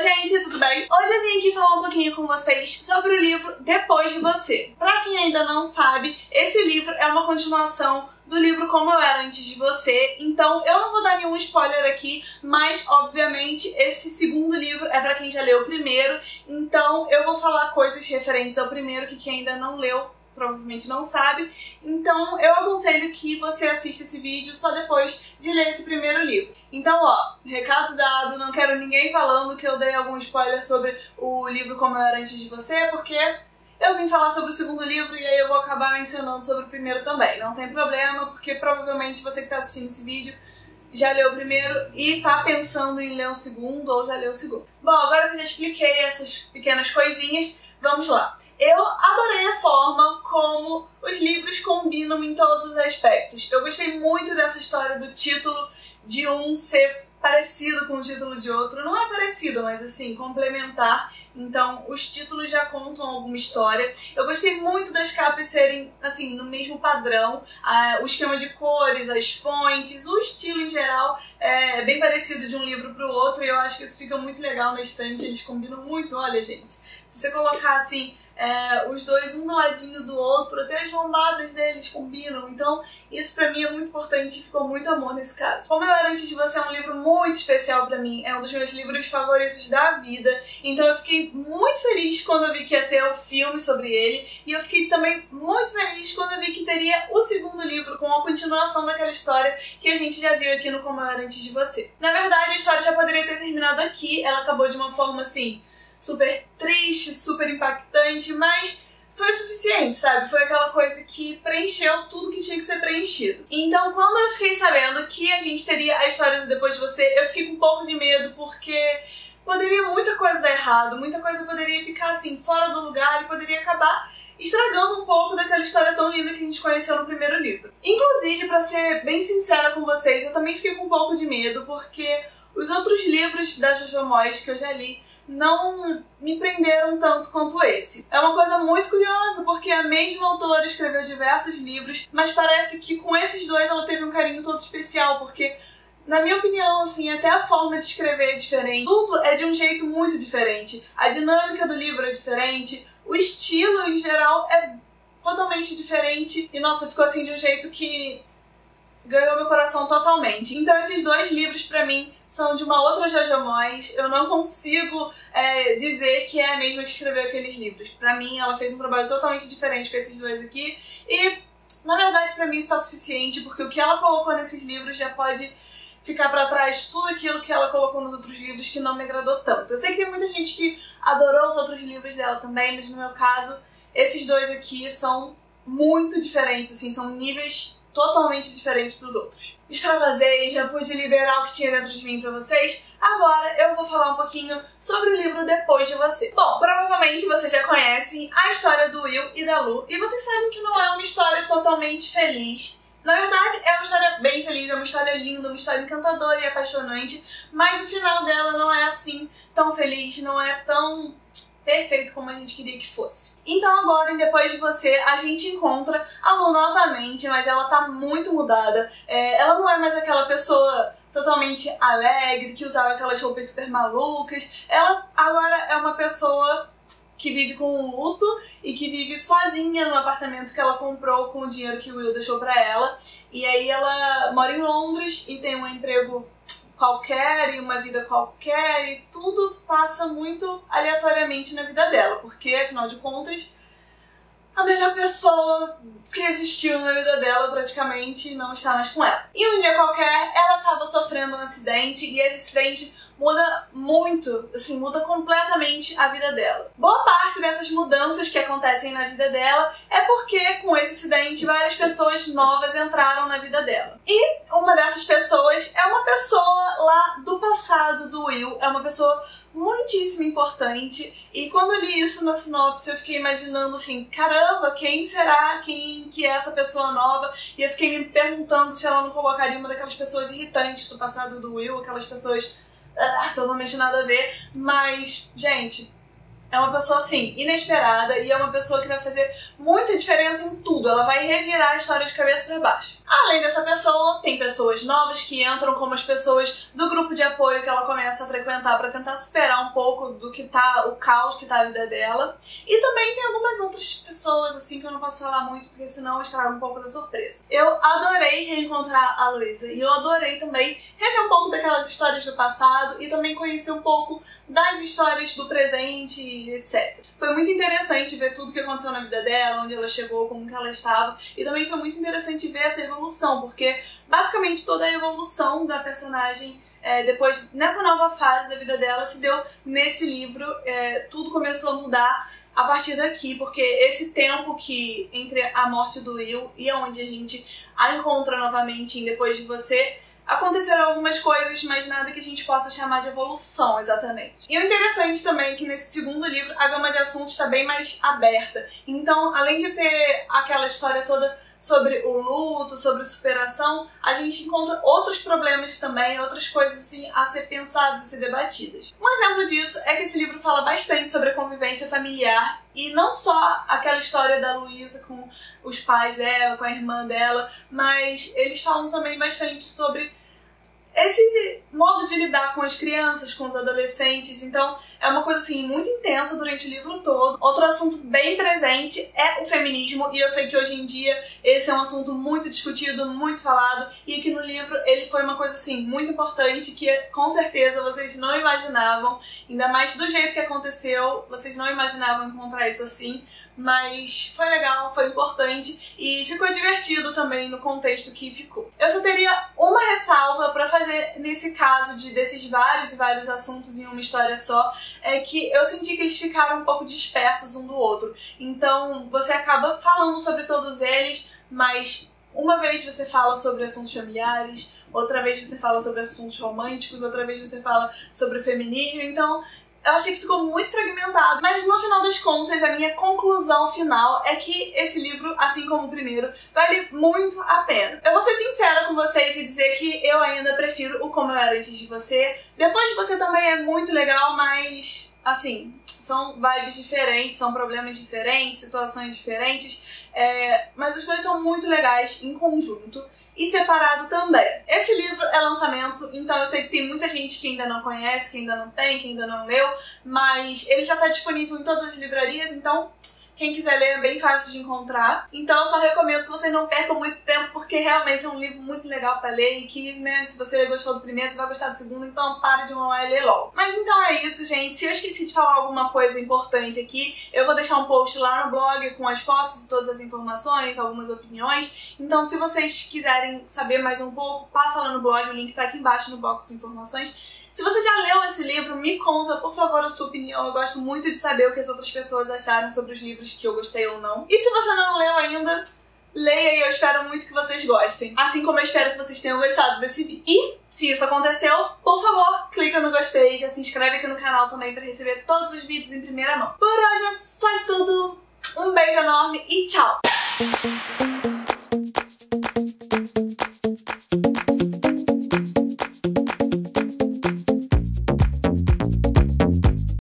gente, tudo bem? Hoje eu vim aqui falar um pouquinho com vocês sobre o livro Depois de Você. Pra quem ainda não sabe, esse livro é uma continuação do livro Como Eu Era Antes de Você, então eu não vou dar nenhum spoiler aqui, mas obviamente esse segundo livro é pra quem já leu o primeiro, então eu vou falar coisas referentes ao primeiro que quem ainda não leu provavelmente não sabe, então eu aconselho que você assista esse vídeo só depois de ler esse primeiro livro. Então ó, recado dado, não quero ninguém falando que eu dei algum spoiler sobre o livro Como Eu Era Antes de Você, porque eu vim falar sobre o segundo livro e aí eu vou acabar mencionando sobre o primeiro também. Não tem problema, porque provavelmente você que está assistindo esse vídeo já leu o primeiro e tá pensando em ler o segundo ou já leu o segundo. Bom, agora que eu já expliquei essas pequenas coisinhas, vamos lá. Eu adorei a forma como os livros combinam em todos os aspectos. Eu gostei muito dessa história do título de um ser parecido com o título de outro. Não é parecido, mas assim, complementar. Então, os títulos já contam alguma história. Eu gostei muito das capas serem, assim, no mesmo padrão. O esquema de cores, as fontes, o estilo em geral é bem parecido de um livro para o outro. E eu acho que isso fica muito legal na estante. Eles combinam muito. Olha, gente, se você colocar, assim, os dois um do ladinho do outro, até as lombadas deles combinam. Então, isso pra mim é muito importante e ficou muito amor nesse caso. Como Eu Era Antes de Você é um livro muito especial pra mim, é um dos meus livros favoritos da vida, então eu fiquei muito feliz quando eu vi que ia ter o filme sobre ele, e eu fiquei também muito feliz quando eu vi que teria o segundo livro com a continuação daquela história que a gente já viu aqui no Como Eu Era Antes de Você. Na verdade, a história já poderia ter terminado aqui, ela acabou de uma forma assim super triste, super impactante, mas foi o suficiente, sabe? Foi aquela coisa que preencheu tudo que tinha que ser preenchido. Então, quando eu fiquei sabendo que a gente teria a história do Depois de Você, eu fiquei com um pouco de medo, porque poderia muita coisa dar errado, muita coisa poderia ficar assim, fora do lugar e poderia acabar estragando um pouco daquela história tão linda que a gente conheceu no primeiro livro. Inclusive, pra ser bem sincera com vocês, eu também fiquei com um pouco de medo, porque os outros livros da Jojo Moyes que eu já li não me prenderam tanto quanto esse. É uma coisa muito curiosa, porque a mesma autora escreveu diversos livros, mas parece que com esses dois ela teve um carinho todo especial, porque, na minha opinião, assim, até a forma de escrever é diferente. Tudo é de um jeito muito diferente. A dinâmica do livro é diferente, o estilo, em geral, é totalmente diferente. E, nossa, ficou assim de um jeito que ganhou meu coração totalmente. Então esses dois livros pra mim são de uma outra Jojo Moyes. Eu não consigo dizer que é a mesma que escreveu aqueles livros. Pra mim ela fez um trabalho totalmente diferente com esses dois aqui e na verdade pra mim isso tá suficiente, porque o que ela colocou nesses livros já pode ficar pra trás tudo aquilo que ela colocou nos outros livros que não me agradou tanto. Eu sei que tem muita gente que adorou os outros livros dela também, mas no meu caso esses dois aqui são muito diferentes, assim, são níveis totalmente diferente dos outros. Extravasei, já pude liberar o que tinha dentro de mim pra vocês, agora eu vou falar um pouquinho sobre o livro Depois de Você. Bom, provavelmente vocês já conhecem a história do Will e da Lu, e vocês sabem que não é uma história totalmente feliz. Na verdade, é uma história bem feliz, é uma história linda, uma história encantadora e apaixonante, mas o final dela não é assim tão feliz, não é tão perfeito como a gente queria que fosse. Então agora, em Depois de Você, a gente encontra a Lu novamente, mas ela tá muito mudada. Ela não é mais aquela pessoa totalmente alegre, que usava aquelas roupas super malucas. Ela agora é uma pessoa que vive com um luto e que vive sozinha no apartamento que ela comprou com o dinheiro que o Will deixou pra ela. E aí ela mora em Londres e tem um emprego qualquer e uma vida qualquer e tudo passa muito aleatoriamente na vida dela, porque afinal de contas a melhor pessoa que existiu na vida dela praticamente não está mais com ela. E um dia qualquer ela acaba sofrendo um acidente e esse acidente muda muito, assim, muda completamente a vida dela. Boa parte dessas mudanças que acontecem na vida dela é porque, com esse acidente, várias pessoas novas entraram na vida dela. E uma dessas pessoas é uma pessoa lá do passado do Will, é uma pessoa muitíssimo importante, e quando eu li isso na sinopse eu fiquei imaginando assim, caramba, quem será, quem que é essa pessoa nova? E eu fiquei me perguntando se ela não colocaria uma daquelas pessoas irritantes do passado do Will, aquelas pessoas totalmente nada a ver, mas, gente, é uma pessoa, assim, inesperada e é uma pessoa que vai fazer muita diferença em tudo. Ela vai revirar a história de cabeça pra baixo. Além dessa pessoa, tem pessoas novas que entram, como as pessoas do grupo de apoio que ela começa a frequentar pra tentar superar um pouco do que tá, o caos que tá a vida dela. E também tem algumas outras pessoas, assim, que eu não posso falar muito, porque senão eu estrago um pouco da surpresa. Eu adorei reencontrar a Luísa e eu adorei também rever um pouco daquelas histórias do passado e também conhecer um pouco das histórias do presente, etc. Foi muito interessante ver tudo que aconteceu na vida dela, onde ela chegou, como que ela estava, e também foi muito interessante ver essa evolução, porque basicamente toda a evolução da personagem depois, nessa nova fase da vida dela, se deu nesse livro. Tudo começou a mudar a partir daqui, porque esse tempo que entre a morte do Will e onde a gente a encontra novamente em Depois de Você, aconteceram algumas coisas, mas nada que a gente possa chamar de evolução, exatamente. E o interessante também é que nesse segundo livro a gama de assuntos está bem mais aberta. Então, além de ter aquela história toda sobre o luto, sobre superação, a gente encontra outros problemas também, outras coisas assim a ser pensadas, a ser debatidas. Um exemplo disso é que esse livro fala bastante sobre a convivência familiar e não só aquela história da Luísa com os pais dela, com a irmã dela, mas eles falam também bastante sobre esse modo de lidar com as crianças, com os adolescentes. Então é uma coisa assim muito intensa durante o livro todo. Outro assunto bem presente é o feminismo, e eu sei que hoje em dia esse é um assunto muito discutido, muito falado, e que no livro ele foi uma coisa assim muito importante que com certeza vocês não imaginavam, ainda mais do jeito que aconteceu, vocês não imaginavam encontrar isso assim. Mas foi legal, foi importante e ficou divertido também no contexto que ficou. Eu só teria uma ressalva pra fazer nesse caso desses vários e vários assuntos em uma história só, é que eu senti que eles ficaram um pouco dispersos um do outro. Então você acaba falando sobre todos eles, mas uma vez você fala sobre assuntos familiares, outra vez você fala sobre assuntos românticos, outra vez você fala sobre o feminismo, então eu achei que ficou muito fragmentado, mas no final das contas, a minha conclusão final é que esse livro, assim como o primeiro, vale muito a pena. Eu vou ser sincera com vocês e dizer que eu ainda prefiro o Como Eu Era Antes de Você. Depois de Você também é muito legal, mas, assim, são vibes diferentes, são problemas diferentes, situações diferentes, mas os dois são muito legais em conjunto. E separado também. Esse livro é lançamento, então eu sei que tem muita gente que ainda não conhece, que ainda não tem, que ainda não leu, mas ele já está disponível em todas as livrarias, então quem quiser ler é bem fácil de encontrar. Então eu só recomendo que vocês não percam muito tempo, porque realmente é um livro muito legal pra ler e que, né, se você gostou do primeiro, você vai gostar do segundo, então para de enrolar e ler logo. Mas então é isso, gente. Se eu esqueci de falar alguma coisa importante aqui, eu vou deixar um post lá no blog com as fotos e todas as informações, algumas opiniões. Então se vocês quiserem saber mais um pouco, passa lá no blog, o link tá aqui embaixo no box de informações. Se você já leu esse livro, me conta, por favor, a sua opinião. Eu gosto muito de saber o que as outras pessoas acharam sobre os livros que eu gostei ou não. E se você não leu ainda, leia e eu espero muito que vocês gostem. Assim como eu espero que vocês tenham gostado desse vídeo. E, se isso aconteceu, por favor, clica no gostei, já se inscreve aqui no canal também pra receber todos os vídeos em primeira mão. Por hoje é só isso tudo. Um beijo enorme e tchau!